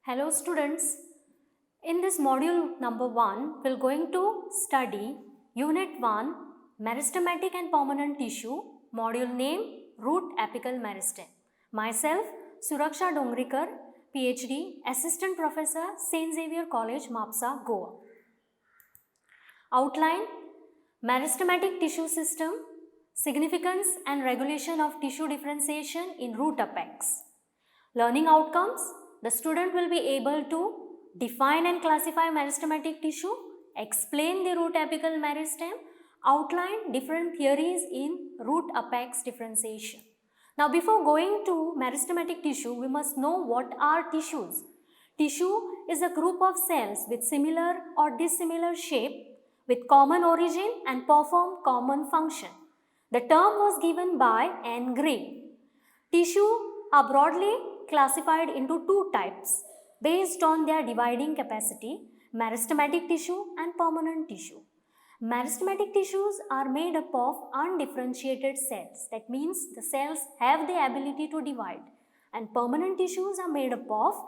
Hello students, in this module number 1, we are going to study Unit 1 Meristematic and Permanent Tissue, module name Root Apical Meristem. Myself Suraksha Dongrikar, PhD, Assistant Professor, St. Xavier College, Mapsa, Goa. Outline: Meristematic tissue system, significance and regulation of tissue differentiation in root apex. Learning outcomes: the student will be able to define and classify meristematic tissue, explain the root apical meristem, outline different theories in root apex differentiation. Now, before going to meristematic tissue, we must know what are tissues. Tissue is a group of cells with similar or dissimilar shape, with common origin and perform common function. The term was given by N. Gray. Tissue are broadly classified into two types based on their dividing capacity: meristematic tissue and permanent tissue. Meristematic tissues are made up of undifferentiated cells. That means the cells have the ability to divide. And permanent tissues are made up of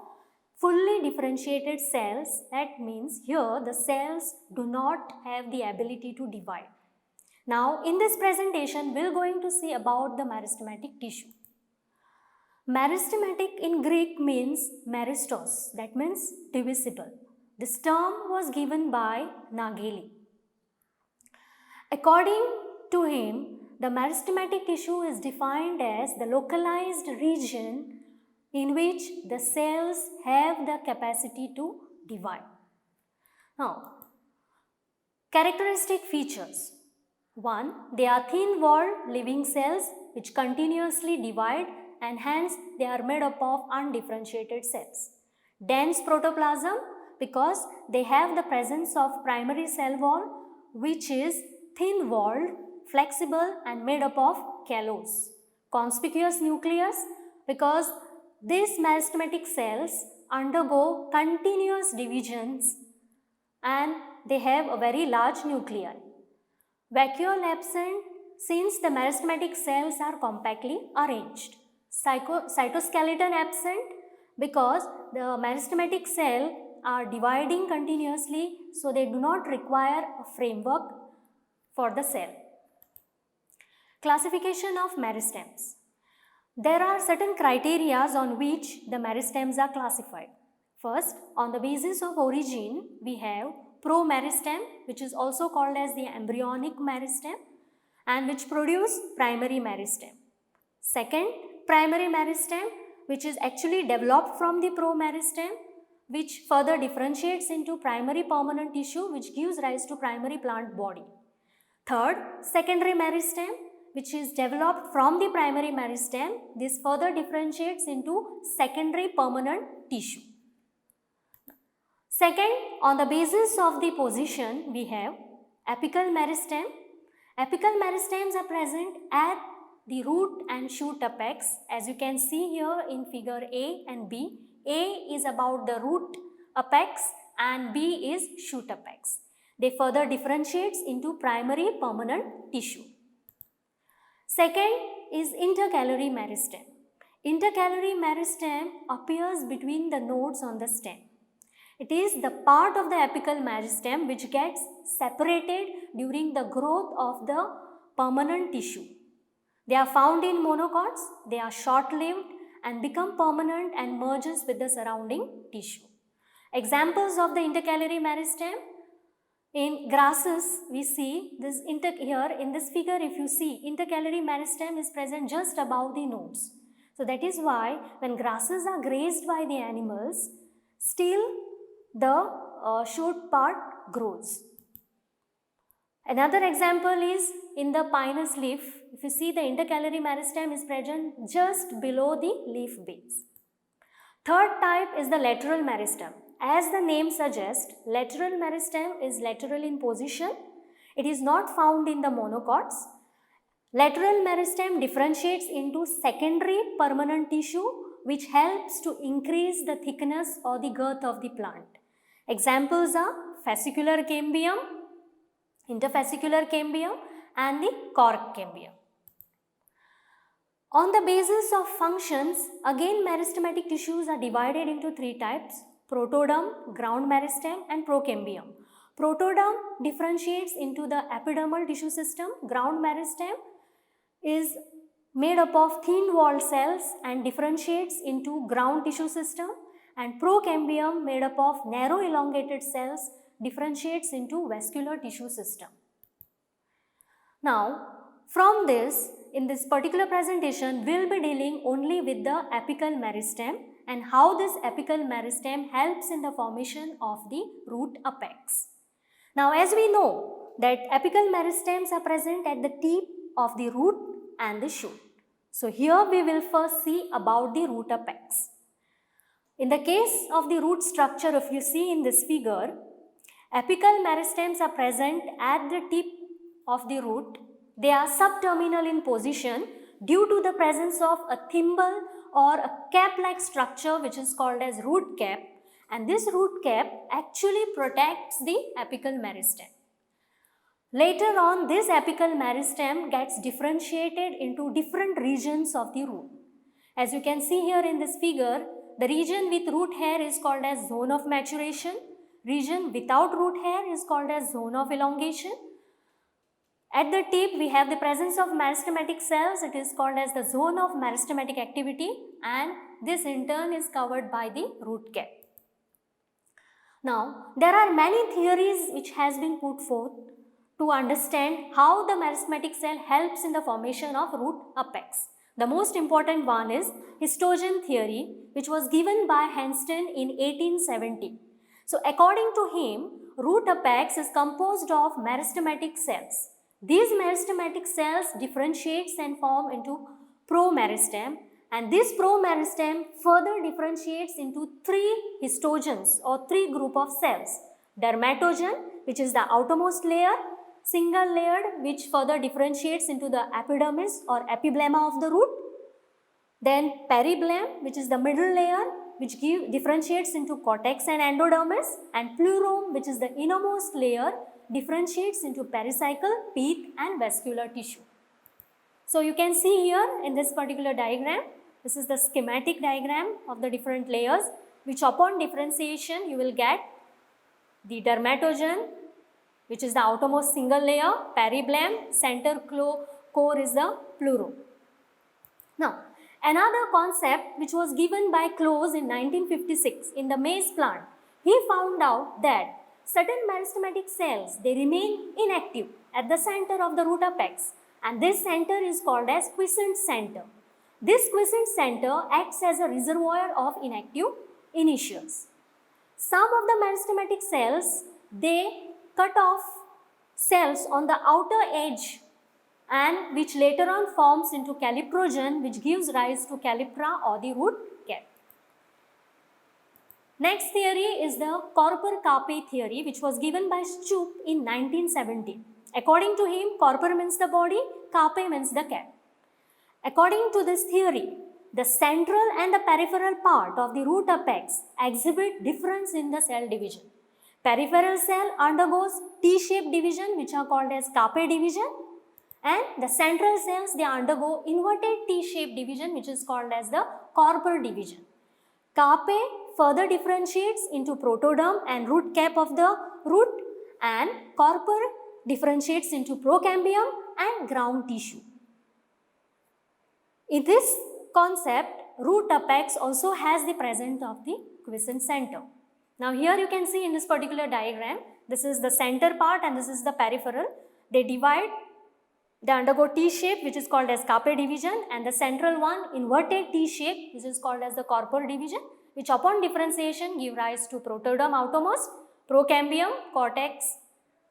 fully differentiated cells. That means here the cells do not have the ability to divide. Now, in this presentation, we are going to see about the meristematic tissue. Meristematic in Greek means meristos, that means divisible. This term was given by Nageli. According to him, the meristematic tissue is defined as the localized region in which the cells have the capacity to divide. Now, characteristic features. 1. They are thin-walled living cells which continuously divide, and hence they are made up of undifferentiated cells. Dense protoplasm because they have the presence of primary cell wall which is thin-walled, flexible and made up of callose. Conspicuous nucleus because these meristematic cells undergo continuous divisions and they have a very large nuclei. Vacuole absent since the meristematic cells are compactly arranged. Cytoskeleton absent because the meristematic cells are dividing continuously, so they do not require a framework for the cell. Classification of meristems. There are certain criteria on which the meristems are classified. First, on the basis of origin, we have promeristem, which is also called as the embryonic meristem, and which produce primary meristem. Second, primary meristem, which is actually developed from the promeristem, which further differentiates into primary permanent tissue, which gives rise to primary plant body. Third, secondary meristem, which is developed from the primary meristem. This further differentiates into secondary permanent tissue. Second, on the basis of the position, we have apical meristem. Apical meristems are present at the root and shoot apex, as you can see here in figure A and B. A is about the root apex and B is shoot apex. They further differentiates into primary permanent tissue. Second is intercalary meristem. Intercalary meristem appears between the nodes on the stem. It is the part of the apical meristem which gets separated during the growth of the permanent tissue. They are found in monocots, they are short-lived and become permanent and merges with the surrounding tissue. Examples of the intercalary meristem: in grasses, we see this here in this figure. If you see, intercalary meristem is present just above the nodes. So that is why when grasses are grazed by the animals, still the shoot part grows. Another example is in the pinus leaf. If you see, the intercalary meristem is present just below the leaf base. Third type is the lateral meristem. As the name suggests, lateral meristem is lateral in position. It is not found in the monocots. Lateral meristem differentiates into secondary permanent tissue which helps to increase the thickness or the girth of the plant. Examples are fascicular cambium, interfascicular cambium and the cork cambium. On the basis of functions, again meristematic tissues are divided into three types: protoderm, ground meristem and procambium. Protoderm differentiates into the epidermal tissue system. Ground meristem is made up of thin walled cells and differentiates into ground tissue system, and procambium, made up of narrow elongated cells, differentiates into vascular tissue system. Now, from this, in this particular presentation, we will be dealing only with the apical meristem and how this apical meristem helps in the formation of the root apex. Now, as we know that apical meristems are present at the tip of the root and the shoot. So, here we will first see about the root apex. In the case of the root structure, if you see in this figure, apical meristems are present at the tip of the root. They are subterminal in position due to the presence of a thimble or a cap-like structure which is called as root cap, and this root cap actually protects the apical meristem. Later on, this apical meristem gets differentiated into different regions of the root. As you can see here in this figure, the region with root hair is called as zone of maturation. Region without root hair is called as zone of elongation. At the tip, we have the presence of meristematic cells. It is called as the zone of meristematic activity, and this in turn is covered by the root cap. Now, there are many theories which has been put forth to understand how the meristematic cell helps in the formation of root apex. The most important one is histogen theory, which was given by Hanston in 1870. So, according to him, root apex is composed of meristematic cells. These meristematic cells differentiates and form into promeristem, and this promeristem further differentiates into three histogens or three group of cells: dermatogen, which is the outermost layer; single layered, which further differentiates into the epidermis or epiblema of the root; then periblem, which is the middle layer, which differentiates into cortex and endodermis; and pleurum, which is the innermost layer, differentiates into pericycle, pith and vascular tissue. So, you can see here in this particular diagram, this is the schematic diagram of the different layers, which upon differentiation you will get the dermatogen, which is the outermost single layer; periblem; center core is the pleurum. Now, another concept which was given by Close in 1956 in the maize plant, he found out that certain meristematic cells, they remain inactive at the center of the root apex, and this center is called as quiescent center. This quiescent center acts as a reservoir of inactive initials. Some of the meristematic cells, they cut off cells on the outer edge, and which later on forms into caliprogen, which gives rise to calyptra or the root cap. Next theory is the corpor carpi theory, which was given by Schupp in 1970. According to him, corpor means the body, carpi means the cap. According to this theory, the central and the peripheral part of the root apex exhibit difference in the cell division. Peripheral cell undergoes T-shaped division, which are called as carpi division, and the central cells, they undergo inverted T-shaped division, which is called as the corpor division. Carpi further differentiates into protoderm and root cap of the root, and corpor differentiates into procambium and ground tissue. In this concept, root apex also has the presence of the quiescent center. Now, here you can see in this particular diagram, this is the center part and this is the peripheral. They divide, they undergo T-shape, which is called as carpi division, and the central one inverted T-shape, which is called as the corpor division, which upon differentiation give rise to protoderm outermost, procambium, cortex,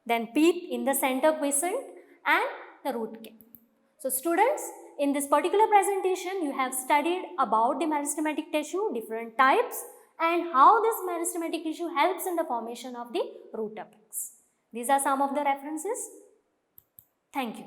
then pith in the center quiescent, and the root cap. So, students, in this particular presentation, you have studied about the meristematic tissue, different types, and how this meristematic tissue helps in the formation of the root apex. These are some of the references. Thank you.